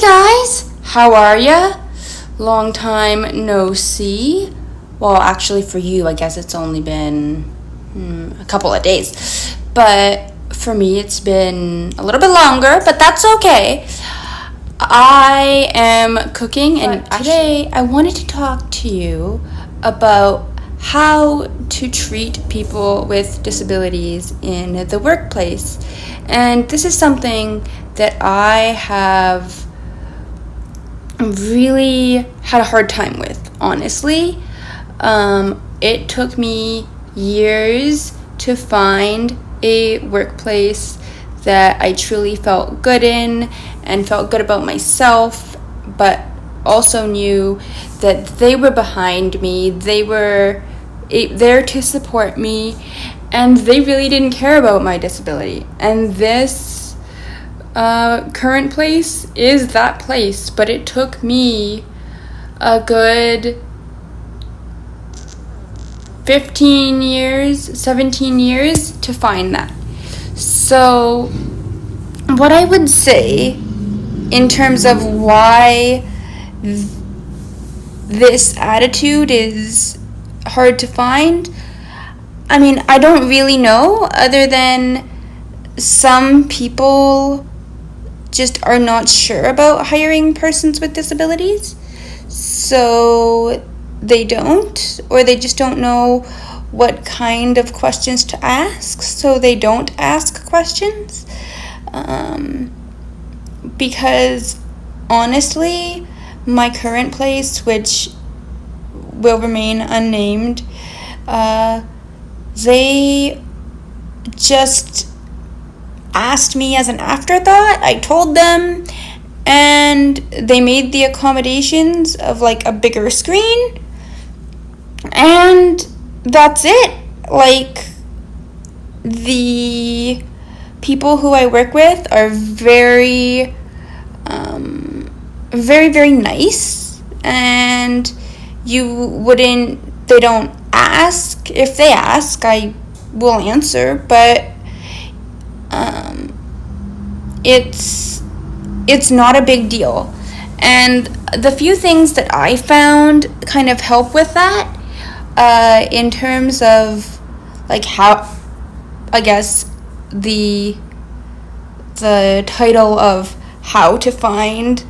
guys, how are ya? Long time no see. Well, actually for you, I guess it's only been a couple of days. But for me, it's been a little bit longer, but that's okay. I am cooking, and today I wanted to talk to you about how to treat people with disabilities in the workplace. And this is something that I have really had a hard time with, honestly. It took me years to find a workplace that I truly felt good in and felt good about myself, but also knew that they were behind me, they were there to support me, and they really didn't care about my disability. And this current place is that place, but it took me a good 15 years, 17 years to find that. So what I would say in terms of why this attitude is hard to find, I mean, I don't really know, other than some people just are not sure about hiring persons with disabilities, so they don't, or they just don't know what kind of questions to ask, so they don't ask questions. Because honestly, my current place, which will remain unnamed, they just asked me as an afterthought. I told them, and they made the accommodations of like a bigger screen, and that's it. Like, the people who I work with are very, very nice, and they don't ask. If they ask, I will answer, but it's not a big deal. And the few things that I found kind of help with that, in terms of like how, I guess, the title of how to find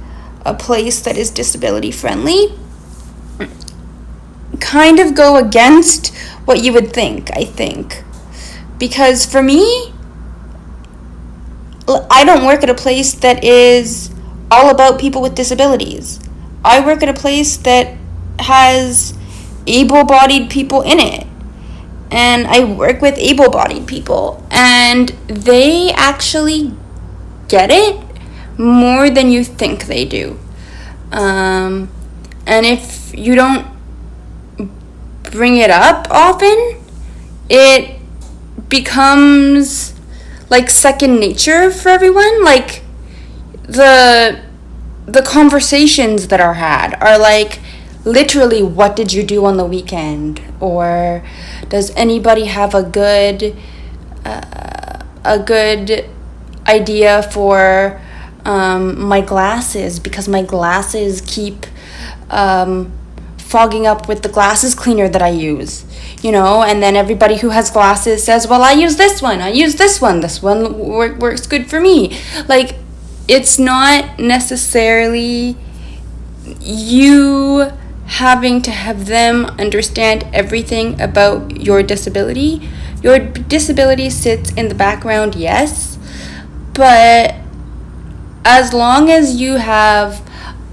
a place that is disability friendly kind of go against what you would think, I think. Because for me, I don't work at a place that is all about people with disabilities. I work at a place that has able-bodied people in it. And I work with able-bodied people, and they actually get it more than you think they do. And if you don't bring it up often, it becomes like second nature for everyone. Like, the conversations that are had are like literally, what did you do on the weekend? Or does anybody have a good idea for my glasses, because my glasses keep fogging up with the glasses cleaner that I use, and then everybody who has glasses says, well, I use this one, this one works good for me. Like, it's not necessarily you having to have them understand everything about your disability. Your disability sits in the background, yes, but as long as you have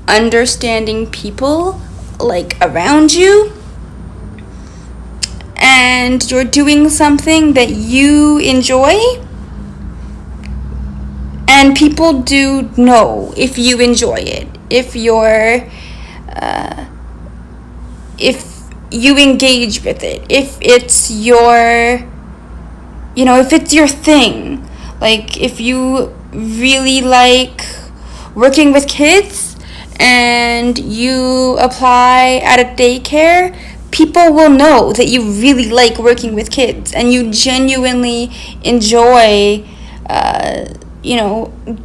understanding people like around you, and you're doing something that you enjoy, and people do know if you enjoy it, if you engage with it, if it's your thing. Like, if you really like working with kids and you apply at a daycare, people will know that you really like working with kids and you genuinely enjoy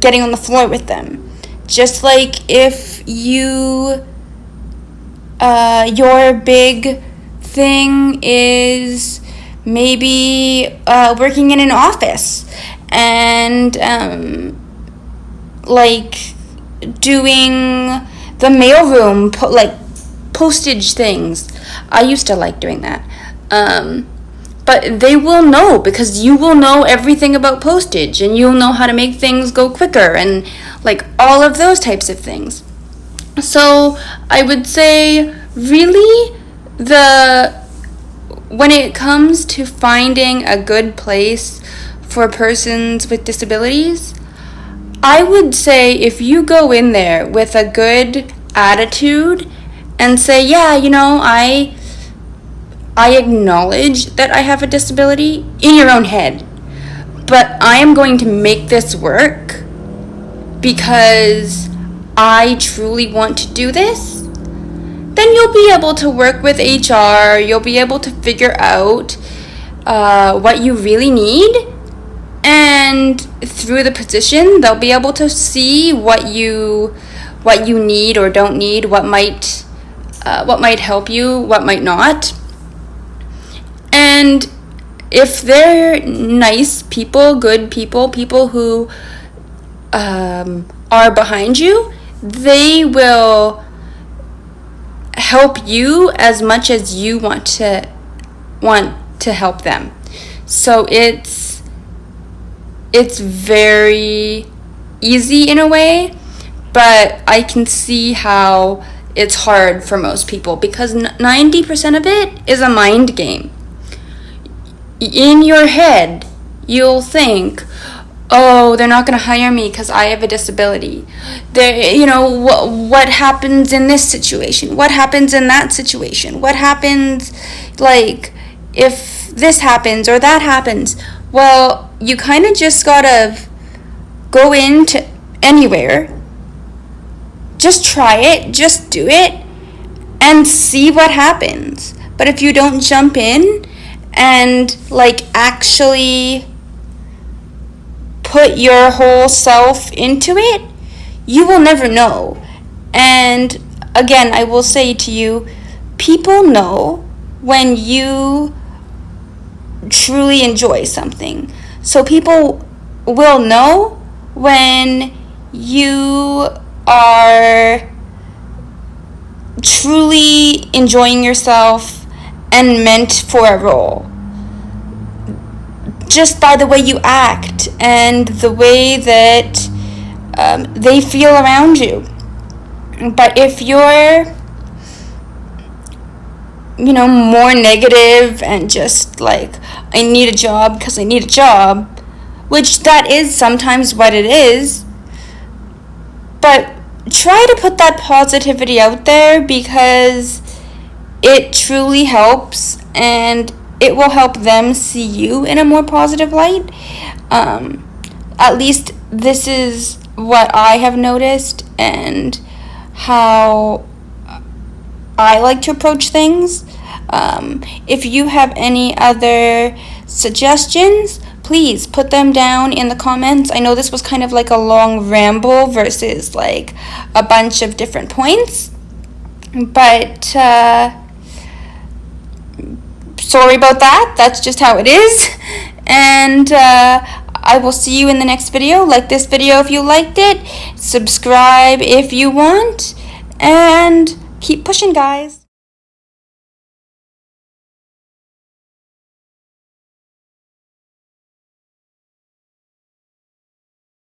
getting on the floor with them. Just like if you, your big thing is maybe working in an office and like doing the mailroom, postage things. I used to like doing that. But they will know, because you will know everything about postage and you'll know how to make things go quicker and like all of those types of things. So I would say really when it comes to finding a good place for persons with disabilities, I would say if you go in there with a good attitude and say, yeah, I acknowledge that I have a disability in your own head, but I am going to make this work because I truly want to do this, then you'll be able to work with HR, you'll be able to figure out what you really need, and through the position, they'll be able to see what you need or don't need, what might help you, what might not. And if they're nice people, good people, people who are behind you, they will help you as much as you want to help them. So it's very easy in a way, but I can see how it's hard for most people because 90% of it is a mind game. In your head, you'll think, oh, they're not going to hire me because I have a disability. What happens in this situation? What happens in that situation? What happens, like, if this happens or that happens? Well, you kind of just got to go into anywhere. Just try it. Just do it. And see what happens. But if you don't jump in and actually put your whole self into it, you will never know. And again, I will say to you, people know when you truly enjoy something. So people will know when you are truly enjoying yourself and meant for a role, just by the way you act and the way that they feel around you. But if you're more negative and just I need a job because I need a job, which that is sometimes what it is, but try to put that positivity out there because it truly helps, and it will help them see you in a more positive light. At least this is what I have noticed and how I like to approach things. If you have any other suggestions, please put them down in the comments. I know this was kind of like a long ramble versus a bunch of different points, but sorry about that. That's just how it is. And I will see you in the next video. Like this video if you liked it. Subscribe if you want. And keep pushing, guys.